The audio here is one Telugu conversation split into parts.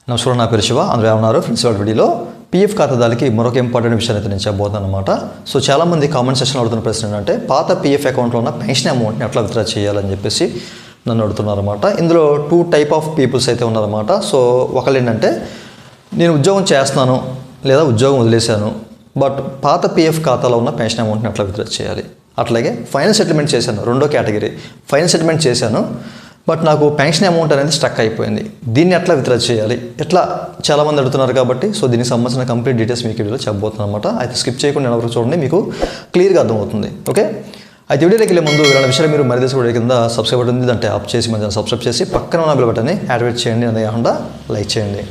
నమస్కారం, నా పేరు శివ. అందరూ ఉన్నారు ఫ్రెండ్స్. వాళ్ళ వీడియోలో పీఎఫ్ ఖాతాదారులకి మరొక ఇంపార్టెంట్ విషయాన్ని అయితే నేను చెప్పబోతున్నాను అనమాట. సో చాలామంది కామెంట్ సెక్షన్లో అడుగుతున్న ప్రశ్న ఏంటంటే పాత పీఎఫ్ అకౌంట్లో ఉన్న పెన్షన్ అమౌంట్ని ఎట్లా విత్డ్రా చేయాలని చెప్పేసి నన్ను అడుగుతున్నారన్నమాట. ఇందులో 2 టైప్ ఆఫ్ పీపుల్స్ అయితే ఉన్నారన్నమాట. సో ఒకళ్ళు ఏంటంటే నేను ఉద్యోగం చేస్తున్నాను లేదా ఉద్యోగం వదిలేశాను, బట్ పాత పీఎఫ్ ఖాతాలో ఉన్న పెన్షన్ అమౌంట్ని ఎట్లా విత్డ్రా చేయాలి. అట్లాగే ఫైనల్ సెటిల్మెంట్ చేశాను, రెండో కేటగిరీ. ఫైనల్ సెటిల్మెంట్ చేశాను బట్ నాకు పెన్షన్ అమౌంట్ అనేది స్టక్ అయిపోయింది, దీన్ని ఎట్లా విత్డ్రా చేయాలి, ఎట్లా చాలామంది అడుగుతున్నారు కాబట్టి సో దీనికి సంబంధించిన కంప్లీట్ డీటెయిల్స్ మీకు వీడియోలో చెప్పబోతున్నాను అనమాట. అయితే స్కిప్ చేయకుండా ఎవరికి చూడండి, మీకు క్లియర్గా అర్థమవుతుంది. ఓకే, అయితే వీడియోలోకి వెళ్ళే ముందు ఇలాంటి విషయాలు మీరు మరి వీడియో కింద సబ్స్క్రైబ్ బటన్ ఉంది, అంటే ఆప్ చేసి మన సబ్స్క్రైబ్ చేసి పక్కన ఉన్న బెల్ బటన్ని యాక్టివేట్ చేయండి, అదే కాకుండా లైక్ చేయండి.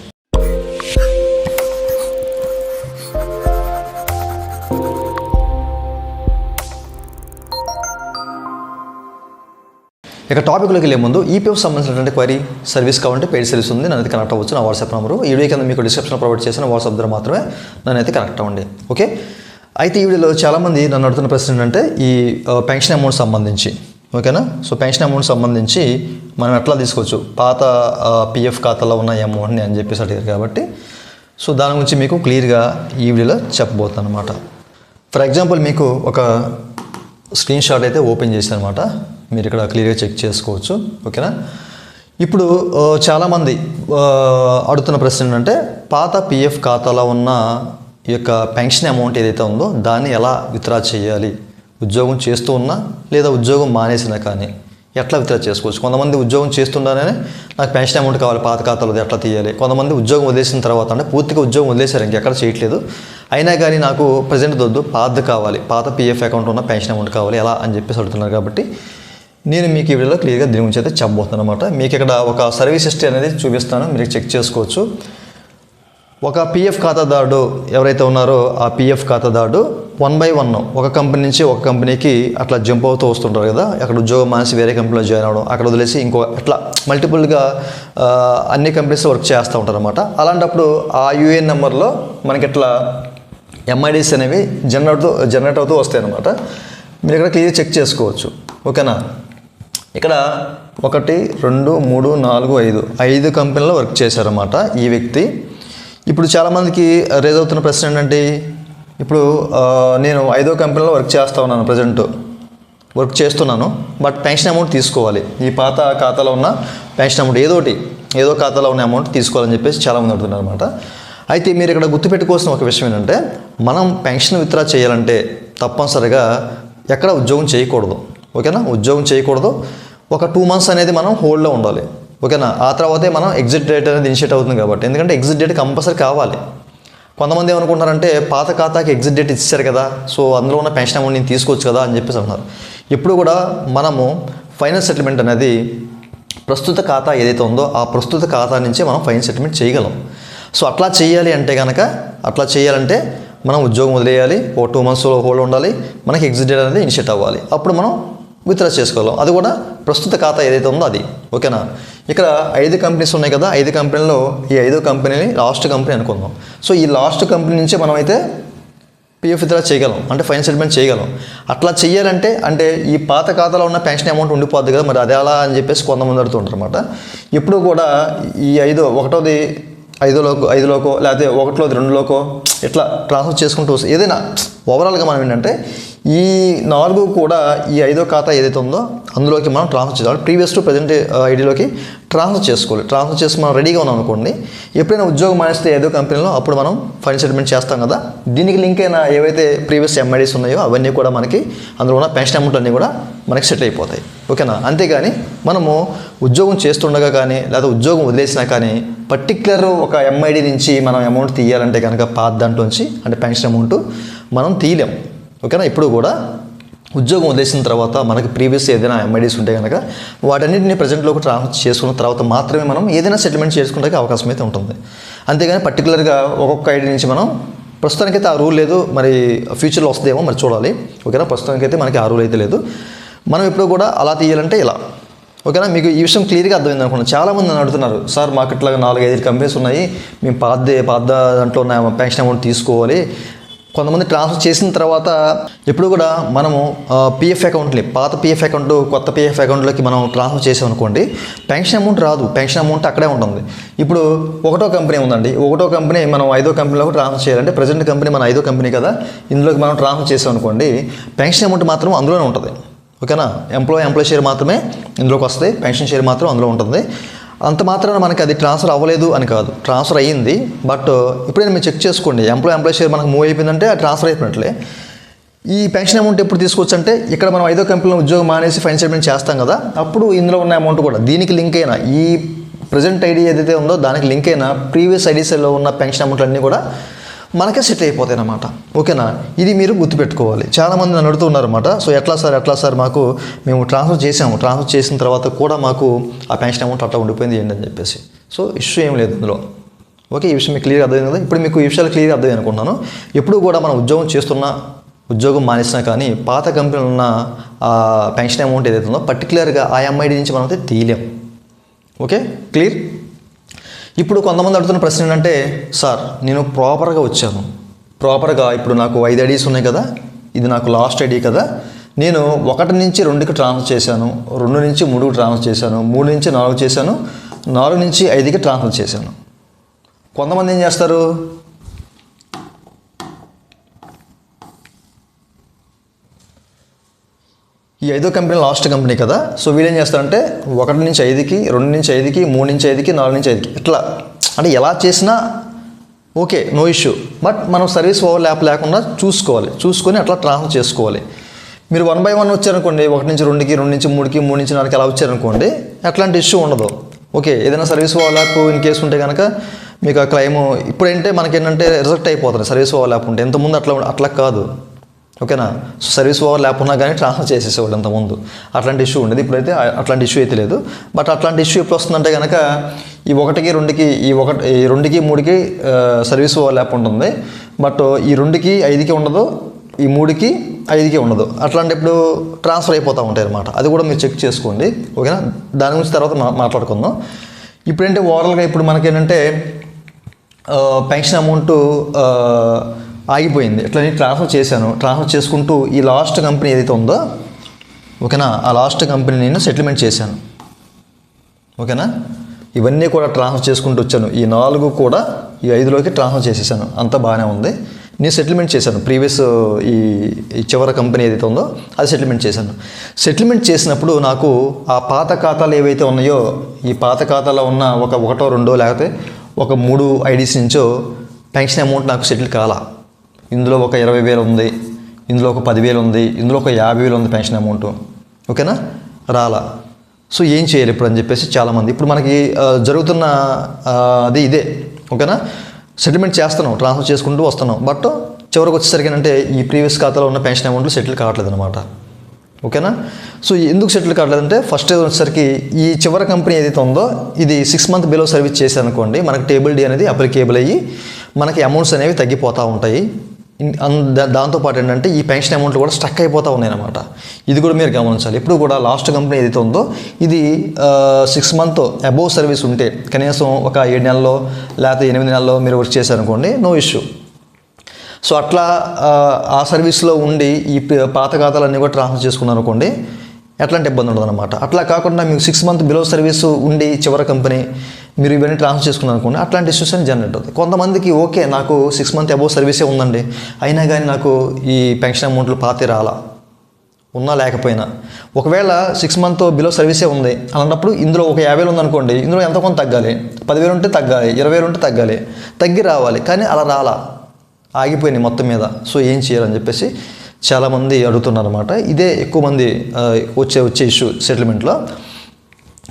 ఇక టాపిక్లోకి వెళ్ళే ముందు ఈపీఎఫ్ సంబంధించినటువంటి క్వైరీ సర్వీస్ కావాలంటే పెయిడ్ సర్వీస్ ఉంది, నన్ను అయితే కనెక్ట్ అవ్వచ్చు. నా వాట్సాప్ నెంబరు ఈ వీడియో కింద మీకు డిస్క్రిప్షన్లో ప్రొవైడ్ చేసిన వాట్సాప్ ద్వారా మాత్రమే నన్ను అయితే కనెక్ట్ అవ్వండి. ఓకే, అయితే ఈ వీడియోలో చాలామంది నన్ను అడుగుతున్న ప్రశ్న ఏంటంటే ఈ పెన్షన్ అమౌంట్ సంబంధించి. ఓకేనా, సో పెన్షన్ అమౌంట్ సంబంధించి మనం ఎట్లా తీసుకోవచ్చు పాత పీఎఫ్ ఖాతాలో ఉన్న ఈ అమౌంట్ని అని చెప్పేసి అడిగారు కాబట్టి సో దాని గురించి మీకు క్లియర్గా ఈ వీడియోలో చెప్పబోతాను అనమాట. ఫర్ ఎగ్జాంపుల్ మీకు ఒక స్క్రీన్ షాట్ అయితే ఓపెన్ చేశాను అనమాట, మీరు ఇక్కడ క్లియర్గా చెక్ చేసుకోవచ్చు. ఓకేనా, ఇప్పుడు చాలామంది అడుగుతున్న ప్రశ్న ఏంటంటే పాత పీఎఫ్ ఖాతాలో ఉన్న ఈ యొక్క పెన్షన్ అమౌంట్ ఏదైతే ఉందో దాన్ని ఎలా విత్డ్రా చేయాలి, ఉద్యోగం చేస్తూ ఉన్నా లేదా ఉద్యోగం మానేసినా కానీ ఎట్లా విత్డ్రా చేసుకోవచ్చు. కొంతమంది ఉద్యోగం చేస్తుండగానే నాకు పెన్షన్ అమౌంట్ కావాలి పాత ఖాతాలో, ఎట్లా తీయాలి. కొంతమంది ఉద్యోగం వదిలేసిన తర్వాత అంటే పూర్తిగా ఉద్యోగం వదిలేశారు, ఇంకెక్కడ చేయట్లేదు, అయినా కానీ నాకు ప్రజెంట్ వద్దు పాత కావాలి, పాత పీఎఫ్ అకౌంట్ ఉన్న పెన్షన్ అమౌంట్ కావాలి ఎలా అని చెప్పేసి అడుగుతున్నారు. కాబట్టి నేను మీకు ఈ వీడియోలో క్లియర్గా దీని గురించి అయితే చెప్పబోతున్నాను అనమాట. మీకు ఇక్కడ ఒక సర్వీస్ హిస్టరీ అనేది చూపిస్తాను, మీరు చెక్ చేసుకోవచ్చు. ఒక పీఎఫ్ ఖాతాదారుడు ఎవరైతే ఉన్నారో ఆ పీఎఫ్ ఖాతాదారుడు 1 by 1 ఒక కంపెనీ నుంచి ఒక కంపెనీకి అట్లా జంప్ అవుతూ వస్తుంటారు కదా, అక్కడ ఉద్యోగం మానేసి వేరే కంపెనీలో జాయిన్ అవ్వడం, అక్కడ వదిలేసి ఇంకో అట్లా మల్టిపుల్గా అన్ని కంపెనీస్లో వర్క్ చేస్తూ ఉంటారు అనమాట. అలాంటప్పుడు ఆ యూఏఎన్ నెంబర్లో మనకి ఇట్లా ఎంఐడీస్ అనేవి జనరేట్ అవుతూ వస్తాయి అనమాట. మీరు ఇక్కడ క్లియర్ చెక్ చేసుకోవచ్చు. ఓకేనా, ఇక్కడ 1 2 3 4 5 కంపెనీలో వర్క్ చేశారన్నమాట ఈ వ్యక్తి. ఇప్పుడు చాలామందికి రేజ్ అవుతున్న ప్రశ్న ఏంటంటే ఇప్పుడు నేను 5వ కంపెనీలో వర్క్ చేస్తూ ఉన్నాను, ప్రజెంట్ వర్క్ చేస్తున్నాను, బట్ పెన్షన్ అమౌంట్ తీసుకోవాలి, ఈ పాత ఖాతాలో ఉన్న పెన్షన్ అమౌంట్ ఏదో ఖాతాలో ఉన్న అమౌంట్ తీసుకోవాలని చెప్పేసి చాలామంది అడుగుతున్నారు అనమాట. అయితే మీరు ఇక్కడ గుర్తుపెట్టుకోవాల్సిన ఒక విషయం ఏంటంటే మనం పెన్షన్ విత్డ్రా చేయాలంటే తప్పనిసరిగా ఎక్కడ ఉద్యోగం చేయకూడదు. ఓకేనా, ఉద్యోగం చేయకూడదు, ఒక 2 months అనేది మనం హోల్డ్లో ఉండాలి. ఓకేనా, ఆ తర్వాతే మనం ఎగ్జిట్ డేట్ అనేది ఇనిషియేట్ అవుతుంది కాబట్టి, ఎందుకంటే ఎగ్జిట్ డేట్ కంపల్సరీ కావాలి. కొంతమంది ఏమనుకుంటారంటే పాత ఖాతాకి ఎగ్జిట్ డేట్ ఇచ్చారు కదా, సో అందులో ఉన్న పెన్షన్ అమౌంట్ నేను తీసుకోవచ్చు కదా అని చెప్పేసి అంటున్నారు. ఎప్పుడు కూడా మనము ఫైనల్ సెటిల్మెంట్ అనేది ప్రస్తుత ఖాతా ఏదైతే ఉందో ఆ ప్రస్తుత ఖాతా నుంచే మనం ఫైనల్ సెటిల్మెంట్ చేయగలం. సో అట్లా చేయాలంటే మనం ఉద్యోగం వదిలేయాలి, ఓ 2 months హోల్డ్ ఉండాలి, మనకి ఎగ్జిట్ డేట్ అనేది ఇనిషియేట్ అవ్వాలి, అప్పుడు మనం విత్డ్రా చేసుకోగలం. అది కూడా ప్రస్తుత ఖాతా ఏదైతే ఉందో అది. ఓకేనా, ఇక్కడ 5 కంపెనీస్ ఉన్నాయి కదా, 5 కంపెనీలో ఈ 5వ కంపెనీని లాస్ట్ కంపెనీ అనుకుందాం. సో ఈ లాస్ట్ కంపెనీ నుంచే మనం అయితే పీఎఫ్ విత్డ్రా చేయగలం, అంటే ఫైనల్ సెటిల్మెంట్ చేయగలం. అట్లా చేయాలంటే అంటే ఈ పాత ఖాతాలో ఉన్న పెన్షన్ అమౌంట్ ఉండిపోద్ది కదా, మరి అది ఎలా అని చెప్పేసి కొంతమంది అడుగుతుంటారు అనమాట. ఎప్పుడు కూడా ఈ 5వ 5లోకో లేకపోతే 1లోది 2లోకో ఇట్లా ట్రాన్స్ఫర్ చేసుకుంటూ వస్తుంది. ఏదైనా ఓవరాల్గా మనం ఏంటంటే ఈ 4 కూడా ఈ 5వ ఖాతా ఏదైతే ఉందో అందులోకి మనం ట్రాన్స్ఫర్ చేసుకోవాలి, ప్రీవియస్ టు ప్రజెంట్ ఐడిలోకి ట్రాన్స్ఫర్ చేసుకోవాలి. ట్రాన్స్ఫర్ చేసి మనం రెడీగా ఉన్నాం అనుకోండి, ఎప్పుడైనా ఉద్యోగం మానేస్తే 5వ కంపెనీలో అప్పుడు మనం ఫైనల్ సెటిల్మెంట్ చేస్తాం కదా, దీనికి లింక్ అయిన ఏవైతే ప్రీవియస్ ఎంఐడీస్ ఉన్నాయో అవన్నీ కూడా మనకి అందులో ఉన్న పెన్షన్ అమౌంట్ అన్నీ కూడా మనకి సెటిల్ అయిపోతాయి. ఓకేనా, అంతేగాని మనము ఉద్యోగం చేస్తుండగా కానీ లేదా ఉద్యోగం వదిలేసినా కానీ పర్టిక్యులర్ ఒక ఎంఐడి నుంచి మనం అమౌంట్ తీయాలంటే కనుక పాత దాంట్లోంచి అంటే పెన్షన్ అమౌంట్ మనం తీయలేం. ఓకేనా, ఇప్పుడు కూడా ఉద్యోగం వదిలేసిన తర్వాత మనకి ప్రీవియస్ ఏదైనా ఎంఐడీస్ ఉంటే కనుక వాటన్నిటిని ప్రజెంట్లోకి ట్రాన్స్ఫర్ చేసుకున్న తర్వాత మాత్రమే మనం ఏదైనా సెటిల్మెంట్ చేసుకుంటే అవకాశం అయితే ఉంటుంది. అంతేగాని పర్టికులర్గా ఒక్కొక్క ఐడి నుంచి మనం ప్రస్తుతానికైతే ఆ రూల్ లేదు, మరి ఫ్యూచర్లో వస్తుందేమో మరి చూడాలి. ఓకేనా, ప్రస్తుతానికైతే మనకి ఆ రూల్ అయితే లేదు. మనం ఇప్పుడు కూడా అలా తీయాలంటే ఇలా. ఓకేనా, మీకు ఈ విషయం క్లియర్గా అర్థమైంది అనుకున్నాను. చాలామంది నన్ను అడుగుతున్నారు, సార్ మాకు ఇట్లా 4-5 కంపెనీస్ ఉన్నాయి, మేము పాత దాంట్లో ఉన్న పెన్షన్ అమౌంట్ తీసుకోవాలి. కొంతమంది ట్రాన్స్ఫర్ చేసిన తర్వాత ఎప్పుడు కూడా మనము పిఎఫ్ అకౌంట్ని పాత పిఎఫ్ అకౌంట్ కొత్త పిఎఫ్ అకౌంట్లోకి మనం ట్రాన్స్ఫర్ చేసామనుకోండి, పెన్షన్ అమౌంట్ రాదు, పెన్షన్ అమౌంట్ అక్కడే ఉంటుంది. ఇప్పుడు ఒకటో కంపెనీ ఉందండి, ఒకటో కంపెనీ మనం 5వ కంపెనీలోకి ట్రాన్స్ఫర్ చేయాలంటే ప్రజెంట్ కంపెనీ మన 5వ కంపెనీ కదా, ఇందులోకి మనం ట్రాన్స్ఫర్ చేసామనుకోండి, పెన్షన్ అమౌంట్ మాత్రం అందులోనే ఉంటుంది. ఓకేనా, ఎంప్లాయ్ షేర్ మాత్రమే ఇందులోకి వస్తుంది, పెన్షన్ షేర్ మాత్రం అందులో ఉంటుంది. అంత మాత్రాన మనకి అది ట్రాన్స్ఫర్ అవ్వలేదు అని కాదు, ట్రాన్స్ఫర్ అయ్యింది. బట్ ఇప్పుడైనా మీరు చెక్ చేసుకోండి, ఎంప్లాయ్ షేర్ మనకు మూవ్ అయిపోయిందంటే అది ట్రాన్స్ఫర్ అయిపోయినట్లే. ఈ పెన్షన్ అమౌంట్ ఎప్పుడు తీసుకోవచ్చు అంటే, ఇక్కడ మనం 5వ కంపెనీలో ఉద్యోగం మానేసి ఫైన్ సెటిల్మెంట్ చేస్తాం కదా, అప్పుడు ఇందులో ఉన్న అమౌంట్ కూడా దీనికి లింక్ అయినా, ఈ ప్రజెంట్ ఐడి ఏదైతే ఉందో దానికి లింక్ అయినా ప్రీవియస్ ఐడీస్లో ఉన్న పెన్షన్ అమౌంట్లు అన్నీ కూడా మనకే సెట్ అయిపోతాయి అన్నమాట. ఓకేనా, ఇది మీరు గుర్తుపెట్టుకోవాలి. చాలామంది నన్ను అడుగుతున్నారన్నమాట, సో ఎట్లా సార్ మాకు మేము ట్రాన్స్ఫర్ చేసిన తర్వాత కూడా మాకు ఆ పెన్షన్ అమౌంట్ అట్లా ఉండిపోయింది ఏంటి అని చెప్పేసి. సో ఇష్యూ ఏం లేదు ఇందులో. ఓకే, ఈ విషయం మీకు క్లియర్ అర్థమైంది కదా. ఇప్పుడు మీకు ఈ విషయాలు క్లియర్ అర్థమైంది అనుకుంటున్నాను. ఎప్పుడు కూడా మనం ఉద్యోగం మానేసినా కానీ పాత కంపెనీలో ఉన్న పెన్షన్ అమౌంట్ ఏదైతే ఉందో పర్టికులర్గా ఆ ఎంఐడి నుంచి మనం అయితే తీయలేం. Okay, clear. ఇప్పుడు కొంతమంది అడుగుతున్న ప్రశ్న ఏంటంటే, సార్ నేను ప్రాపర్గా వచ్చాను, ఇప్పుడు నాకు 5 ఐడీస్ ఉన్నాయి కదా, ఇది నాకు లాస్ట్ ఐడి కదా, నేను 1 నుంచి 2కి ట్రాన్స్ఫర్ చేశాను, 2 నుంచి 3కి ట్రాన్స్ఫర్ చేశాను, 3 నుంచి 4 చేశాను, 4 నుంచి 5కి ట్రాన్స్ఫర్ చేశాను. కొంతమంది ఏం చేస్తారు, ఈ 5వ కంపెనీ లాస్ట్ కంపెనీ కదా, సో వీళ్ళు ఏం చేస్తారంటే 1 నుంచి 5కి, 2 నుంచి 5కి, 3 నుంచి 5కి, 4 నుంచి 5కి, ఇట్లా అంటే ఎలా చేసినా ఓకే, నో ఇష్యూ. బట్ మనం సర్వీస్ ఓవర్ ల్యాప్ లేకుండా చూసుకొని అట్లా ట్రాన్స్ఫర్ చేసుకోవాలి. మీరు 1 by 1 వచ్చారనుకోండి, 1 నుంచి 2కి, 2 నుంచి 3కి, 3 నుంచి 4కి అలా వచ్చారనుకోండి, అట్లాంటి ఇష్యూ ఉండదు. ఓకే, ఏదైనా service over lap in case ఉంటే కనుక మీకు ఆ క్లైమ్ ఇప్పుడంటే మనకేంటంటే రిజెక్ట్ అయిపోతుంది సర్వీస్ ఓవర్ ల్యాప్ ఉంటే. ఇంతకుముందు అట్లా కాదు. ఓకేనా, సో సర్వీస్ ఓవర్ ల్యాప్ ఉన్నా కానీ ట్రాన్స్ఫర్ చేసేసేవాడు అంతకుముందు, అట్లాంటి ఇష్యూ ఉండేది. ఇప్పుడైతే అట్లాంటి ఇష్యూ అయితే లేదు. బట్ అట్లాంటి ఇష్యూ ఎప్పుడు వస్తుందంటే కనుక ఈ 1కి 2కి, ఈ 2కి 3కి సర్వీస్ ఓవర్ ల్యాప్ ఉంటుంది. బట్ ఈ 2కి 5కి ఉండదు, ఈ 3కి 5కి ఉండదు. అట్లాంటప్పుడు ట్రాన్స్ఫర్ అయిపోతూ ఉంటాయి అన్నమాట. అది కూడా మీరు చెక్ చేసుకోండి. ఓకేనా, దాని గురించి తర్వాత మాట్లాడుకుందాం. ఇప్పుడంటే ఓవరాల్గా ఇప్పుడు మనకేంటంటే పెన్షన్ అమౌంట్ ఆగిపోయింది. ఇట్లా నేను ట్రాన్స్ఫర్ చేసుకుంటూ ఈ లాస్ట్ కంపెనీ ఏదైతే ఉందో, ఓకేనా, ఆ లాస్ట్ కంపెనీ నేను సెటిల్మెంట్ చేశాను. ఓకేనా, ఇవన్నీ కూడా ట్రాన్స్ఫర్ చేసుకుంటూ వచ్చాను. ఈ 4 కూడా ఈ 5లోకి ట్రాన్స్ఫర్ చేసేసాను. అంతా బాగానే ఉంది. నేను సెటిల్మెంట్ చేశాను. ప్రీవియస్ ఈ చివరి కంపెనీ ఏదైతే ఉందో అది సెటిల్మెంట్ చేసినప్పుడు నాకు ఆ పాత ఖాతాలు ఏవైతే ఉన్నాయో, ఈ పాత ఖాతాలో ఉన్న ఒక 1, 2 లేకపోతే ఒక 3 ఐడీస్ నుంచో పెన్షన్ అమౌంట్ నాకు సెటిల్ కాలా. ఇందులో ఒక 20,000 ఉంది, ఇందులో ఒక 10,000 ఉంది, ఇందులో ఒక 50,000 ఉంది పెన్షన్ అమౌంట్. ఓకేనా, రాలా. సో ఏం చేయాలి ఇప్పుడు అని చెప్పేసి చాలామంది ఇప్పుడు మనకి జరుగుతున్న అది ఇదే. ఓకేనా, సెటిల్మెంట్ చేస్తున్నాం, ట్రాన్స్ఫర్ చేసుకుంటూ వస్తున్నాం. బట్ చివరికి వచ్చేసరికి అంటే ఈ ప్రీవియస్ ఖాతాలో ఉన్న పెన్షన్ అమౌంట్లు సెటిల్ కావట్లేదు అనమాట. ఓకేనా, సో ఎందుకు సెటిల్ కావట్లేదంటే ఫస్ట్ వచ్చేసరికి ఈ చివరి కంపెనీ ఏదైతే ఉందో ఇది 6 month బిలో సర్వీస్ చేశారనుకోండి, మనకి టేబుల్ డి అనేది అప్లికేబుల్ అయ్యి మనకి అమౌంట్స్ అనేవి తగ్గిపోతూ ఉంటాయి. దాంతోపాటు ఏంటంటే ఈ పెన్షన్ అమౌంట్లు కూడా స్టక్ అయిపోతూ ఉన్నాయి అన్నమాట. ఇది కూడా మీరు గమనించాలి. ఇప్పుడు కూడా లాస్ట్ కంపెనీ ఏదైతే ఉందో ఇది 6 month అబోవ్ సర్వీస్ ఉంటే, కనీసం ఒక 7 నెలల్లో లేకపోతే 8 నెలల్లో మీరు వర్క్ చేశారనుకోండి, నో ఇష్యూ. సో అట్లా ఆ సర్వీస్లో ఉండి ఈ పాత ఖాతాలన్నీ కూడా ట్రాన్స్ఫర్ చేసుకున్నారు అనుకోండి, ఎట్లాంటి ఇబ్బంది ఉండదు అనమాట. అట్లా కాకుండా మీకు 6 month బిలో సర్వీస్ ఉండి చివరి కంపెనీ మీరు ఇవన్నీ ట్రాన్స్ఫర్ చేసుకున్నారు అనుకోండి, అట్లాంటి ఇష్యూస్ అని జనరేట్ అవుతాయి. కొంతమందికి ఓకే, నాకు 6 month అబోవ్ సర్వీసే ఉందండి, అయినా కానీ నాకు ఈ పెన్షన్ అమౌంట్లు పాతి రాలా, ఉన్నా లేకపోయినా. ఒకవేళ 6 month బిలో సర్వీసే ఉంది అలాంటప్పుడు ఇందులో ఒక 50,000 ఉందనుకోండి, ఇందులో ఎంత కొంత తగ్గాలి. 10,000 ఉంటే తగ్గాలి, 20,000 ఉంటే తగ్గాలి, తగ్గి రావాలి. కానీ అలా రాలా, ఆగిపోయినాయి మొత్తం మీద. సో ఏం చేయాలని చెప్పేసి చాలామంది అడుగుతున్నారు అనమాట. ఇదే ఎక్కువ మంది వచ్చే ఇష్యూ సెటిల్మెంట్లో.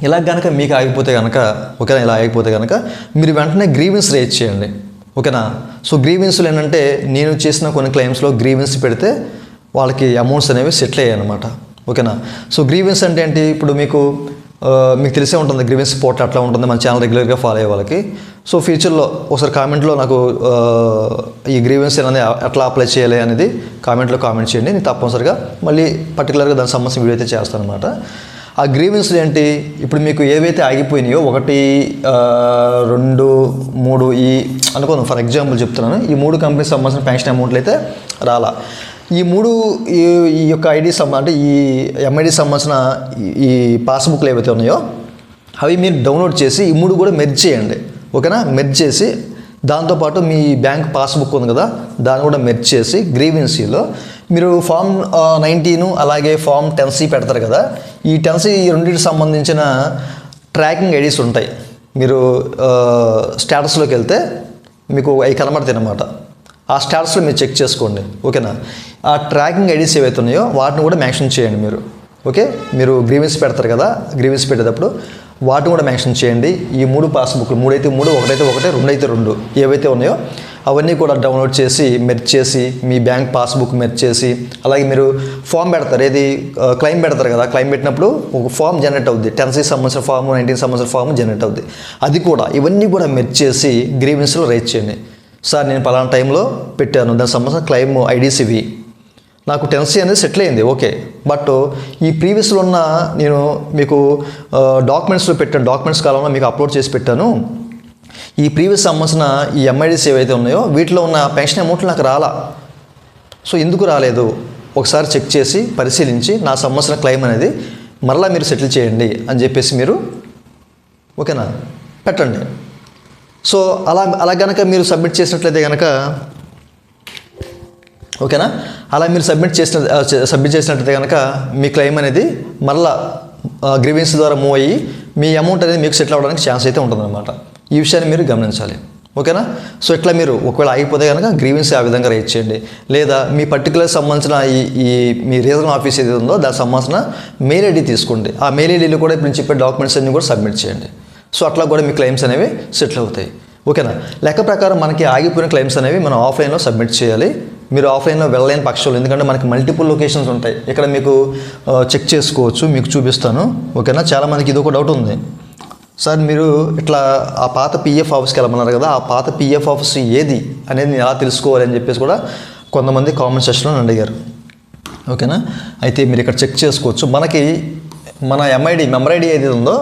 ఇలా కనుక మీకు ఆగిపోతే కనుక, ఓకేనా, ఇలా ఆగిపోతే కనుక మీరు వెంటనే గ్రీవెన్స్ రేజ్ చేయండి. ఓకేనా, సో గ్రీవెన్స్లు ఏంటంటే నేను చేసిన కొన్ని క్లెయిమ్స్లో గ్రీవెన్స్ పెడితే వాళ్ళకి అమౌంట్స్ అనేవి సెటిల్ అయ్యాయి అనమాట. ఓకేనా, సో గ్రీవెన్స్ అంటే ఏంటి, ఇప్పుడు మీకు తెలిసే ఉంటుంది గ్రీవెన్స్ పోర్టల్ అట్లా ఉంటుంది, మన ఛానల్ రెగ్యులర్గా ఫాలో అయ్యే వాళ్ళకి. సో ఫ్యూచర్లో ఒకసారి కామెంట్లో నాకు ఈ గ్రీవెన్స్ అనేది ఎట్లా అప్లై చేయాలి అనేది కామెంట్ చేయండి. నేను తప్పనిసరిగా మళ్ళీ పర్టికులర్గా దానికి సంబంధించిన వీడియో అయితే చేస్తాను అనమాట. ఆ గ్రీవెన్స్లు ఏంటి, ఇప్పుడు మీకు ఏవైతే ఆగిపోయినాయో 1, 2, 3 ఈ అనుకుందాం, ఫర్ ఎగ్జాంపుల్ చెప్తున్నాను, ఈ 3 కంపెనీకి సంబంధించిన పెన్షన్ అమౌంట్లు అయితే రాలా. ఈ 3 ఈ యొక్క ఐడి అంటే ఈ ఎంఐడి సంబంధించిన ఈ పాస్బుక్లు ఏవైతే ఉన్నాయో అవి మీరు డౌన్లోడ్ చేసి ఈ 3 కూడా మెర్జ్ చేయండి. ఓకేనా, మెర్జ్ చేసి దాంతోపాటు మీ బ్యాంక్ పాస్బుక్ ఉంది కదా దాన్ని కూడా మెర్జ్ చేసి గ్రీవెన్సీలో మీరు ఫామ్ 19 అలాగే ఫామ్ 10C పెడతారు కదా, ఈ 10C ఈ రెండింటికి సంబంధించిన ట్రాకింగ్ ఐడీస్ ఉంటాయి. మీరు స్టేటస్లోకి వెళ్తే మీకు అవి కనబడతాయి అన్నమాట. ఆ స్టేటస్లో మీరు చెక్ చేసుకోండి. ఓకేనా, ఆ ట్రాకింగ్ ఐడీస్ ఏవైతే ఉన్నాయో వాటిని కూడా మెన్షన్ చేయండి మీరు. ఓకే, మీరు గ్రీవెన్స్ పెడతారు కదా, గ్రీవెన్స్ పెట్టేటప్పుడు వాటిని కూడా మెన్షన్ చేయండి. ఈ 3 పాస్బుక్లు, 3 అయితే 3, 1 అయితే 1, 2 అయితే 2 ఏవైతే ఉన్నాయో అవన్నీ కూడా డౌన్లోడ్ చేసి మెర్జ్ చేసి మీ బ్యాంక్ పాస్బుక్ మెర్జ్ చేసి, అలాగే మీరు ఫామ్ పెడతారు, ఏది క్లైమ్ పెడతారు కదా, క్లైమ్ పెట్టినప్పుడు ఒక ఫామ్ జనరేట్ అవుద్ది, 10C సంబంధించిన ఫామ్, 19 సంబంధించిన ఫామ్ జనరేట్ అవుద్ది. అది కూడా ఇవన్నీ కూడా మెర్జ్ చేసి గ్రీవెన్స్లో రైజ్ చేయండి. సార్ నేను పలానా టైంలో పెట్టాను, దానికి సంబంధించిన క్లైమ్ ఐడీస్ ఇవి, నాకు 10C అనేది సెటిల్ అయింది. ఓకే, బట్ ఈ ప్రీవియస్లో ఉన్న నేను మీకు డాక్యుమెంట్స్లో పెట్టాను, డాక్యుమెంట్స్ కాలంలో మీకు అప్లోడ్ చేసి పెట్టాను, ఈ ప్రీవియస్ సంబంధించిన ఈ ఎంఐడీస్ ఏవైతే ఉన్నాయో వీటిలో ఉన్న పెన్షన్ అమౌంట్లు నాకు రాలా. సో ఎందుకు రాలేదు ఒకసారి చెక్ చేసి పరిశీలించి నా సంబంధించిన క్లెయిమ్ అనేది మరలా మీరు సెటిల్ చేయండి అని చెప్పేసి మీరు ఓకేనా పెట్టండి. సో అలా కనుక మీరు సబ్మిట్ చేసినట్లయితే కనుక ఓకేనా, అలా మీరు సబ్మిట్ చేసినట్లయితే కనుక మీ క్లెయిమ్ అనేది మరలా గ్రీవెన్స్ ద్వారా మూవ్ అయ్యి మీ అమౌంట్ అనేది మీకు సెటిల్ అవ్వడానికి ఛాన్స్ అయితే ఉంటుందన్నమాట. ఈ విషయాన్ని మీరు గమనించాలి. ఓకేనా, సో ఇట్లా మీరు ఒకవేళ ఆగిపోతే కనుక గ్రీవెన్స్ ఆ విధంగా రైజ్ చేయండి. లేదా మీ పర్టికులర్ సంబంధించిన ఈ మీ రీజనల్ ఆఫీస్ ఏది ఉందో దానికి సంబంధించిన మెయిల్ ఐడి తీసుకోండి. ఆ మెయిల్ ఐడీలో కూడా ఇప్పుడు చెప్పే డాక్యుమెంట్స్ అన్నీ కూడా సబ్మిట్ చేయండి. సో అట్లా కూడా మీ క్లెయిమ్స్ అనేవి సెటిల్ అవుతాయి. ఓకేనా, లెక్క ప్రకారం మనకి ఆగిపోయిన క్లెయిమ్స్ అనేవి మనం ఆఫ్లైన్లో సబ్మిట్ చేయాలి. మీరు ఆఫ్లైన్లో వెళ్ళలేని పక్షంలో, ఎందుకంటే మనకి మల్టిపుల్ లొకేషన్స్ ఉంటాయి, ఇక్కడ మీకు చెక్ చేసుకోవచ్చు, మీకు చూపిస్తాను. ఓకేనా, చాలామందికి ఇది ఒక డౌట్ ఉంది, సార్ మీరు ఇట్లా ఆ పాత పిఎఫ్ ఆఫీస్కి వెళ్ళమన్నారు కదా, ఆ పాత పిఎఫ్ ఆఫీస్ ఏది అనేది నేను ఎలా తెలుసుకోవాలి అని చెప్పేసి కూడా కొంతమంది కామెంట్ సెక్షన్లో అడిగారు. ఓకేనా, అయితే మీరు ఇక్కడ చెక్ చేసుకోవచ్చు. మనకి మన మెంబర్ ఐడి ఏది ఉందో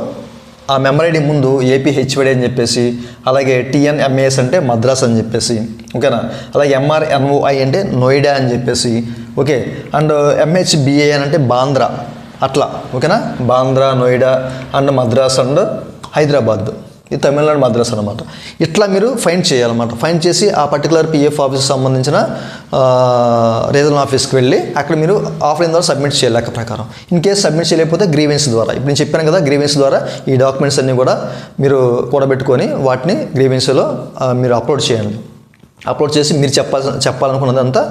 ఆ మెంబర్ ఐడి ముందు ఏపీహెచ్వైడి అని చెప్పేసి, అలాగే టీఎన్ఎంఏఎస్ అంటే మద్రాస్ అని చెప్పేసి, ఓకేనా, అలాగే ఎంఆర్ఎన్ఓఐ అంటే నోయిడా అని చెప్పేసి, ఓకే, అండ్ ఎంహెచ్బిఏఎన్ అంటే బాంద్రా, అట్లా ఓకేనా, బాంద్రా, నోయిడా అండ్ మద్రాస్ అండ్ హైదరాబాద్, ఇది తమిళనాడు మద్రాస్ అనమాట. ఇట్లా మీరు ఫైండ్ చేయాలన్నమాట. ఫైండ్ చేసి ఆ పర్టికులర్ పిఎఫ్ ఆఫీస్కి సంబంధించిన రీజనల్ ఆఫీస్కి వెళ్ళి అక్కడ మీరు ఆఫ్లైన్ ద్వారా సబ్మిట్ చేయాలి లెక్క ప్రకారం. ఇన్ కేసు సబ్మిట్ చేయలేకపోతే గ్రీవెన్స్ ద్వారా, ఇప్పుడు నేను చెప్పాను కదా, గ్రీవెన్స్ ద్వారా ఈ డాక్యుమెంట్స్ అన్నీ కూడా మీరు కూడబెట్టుకొని వాటిని గ్రీవెన్స్లో మీరు అప్లోడ్ చేయండి. అప్లోడ్ చేసి మీరు చెప్పాలనుకున్నదంతా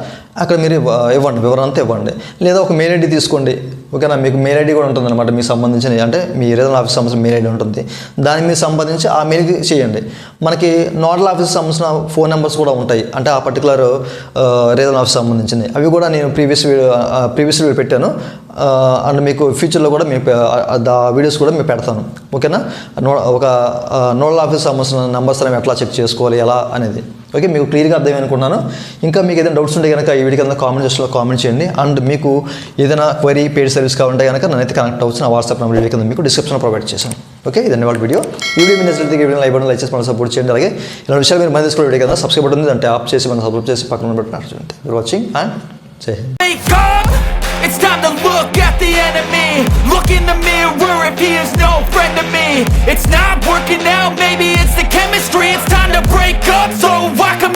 అక్కడ మీరు ఇవ్వండి, వివరణ అంతా ఇవ్వండి. లేదా ఒక మెయిల్ ఐడి తీసుకోండి. ఓకేనా, మీకు మెయిల్ ఐడి కూడా ఉంటుంది అనమాట, మీకు సంబంధించిన అంటే మీ రీజనల్ ఆఫీస్ సంబంధించిన మెయిల్ ఐడి ఉంటుంది, దానికి మీరు సంబంధించి ఆ మెయిల్కి చేయండి. మనకి నోడల్ ఆఫీస్ సంబంధించిన ఫోన్ నెంబర్స్ కూడా ఉంటాయి, అంటే ఆ పర్టికులర్ రీజనల్ ఆఫీస్ సంబంధించినవి. అవి కూడా నేను ప్రీవియస్ వీడియో పెట్టాను, అండ్ మీకు ఫ్యూచర్లో కూడా మీకు వీడియోస్ కూడా మీకు పెడతాను. ఓకేనా, ఒక నోడల్ ఆఫీస్ సంబంధించిన నెంబర్స్ అనేవి ఎట్లా చెక్ చేసుకోవాలి ఎలా అనేది. ఓకే, మీకు క్లియర్గా అర్థం అనుకుంటున్నాను. ఇంకా మీకు ఏదైనా డౌట్స్ ఉంటే కనుక ఈ వీడియో కింద కామెంట్ సెక్షన్లో కామెంట్ చేయండి. అండ్ మీకు ఏదైనా క్వరీ పెయిడ్ సర్వీస్ కావాలంటే కనుక నన్నైతే కనెక్ట్ అవ్వచ్చు. నా వాట్సాప్ నెంబర్ వీడియో కింద మీకు డిస్క్రిప్షన్లో ప్రొవైడ్ చేశాను. ఓకే, ఇదండి వాళ్ళ వీడియో మీ నచ్చితే వీడియో లైక్ బటన్ లైక్ చేసి మనం సపోర్ట్ చేయండి. అలాగే ఇలాంటి విషయాలు మీరు మన తీసుకోవడం వీడియో కింద సబ్స్క్రైబ్ బటన్ ఉంది, అంటే ఆప్ చేసి మనం సపోర్ట్ చేసి పక్కన బటన్ చూడండి. మీరు వాచింగ్ అండ్ జై Hind. It's time to look at the enemy. Look in the mirror if he is no friend to me. It's not working out, maybe it's the chemistry. It's time to break up so I can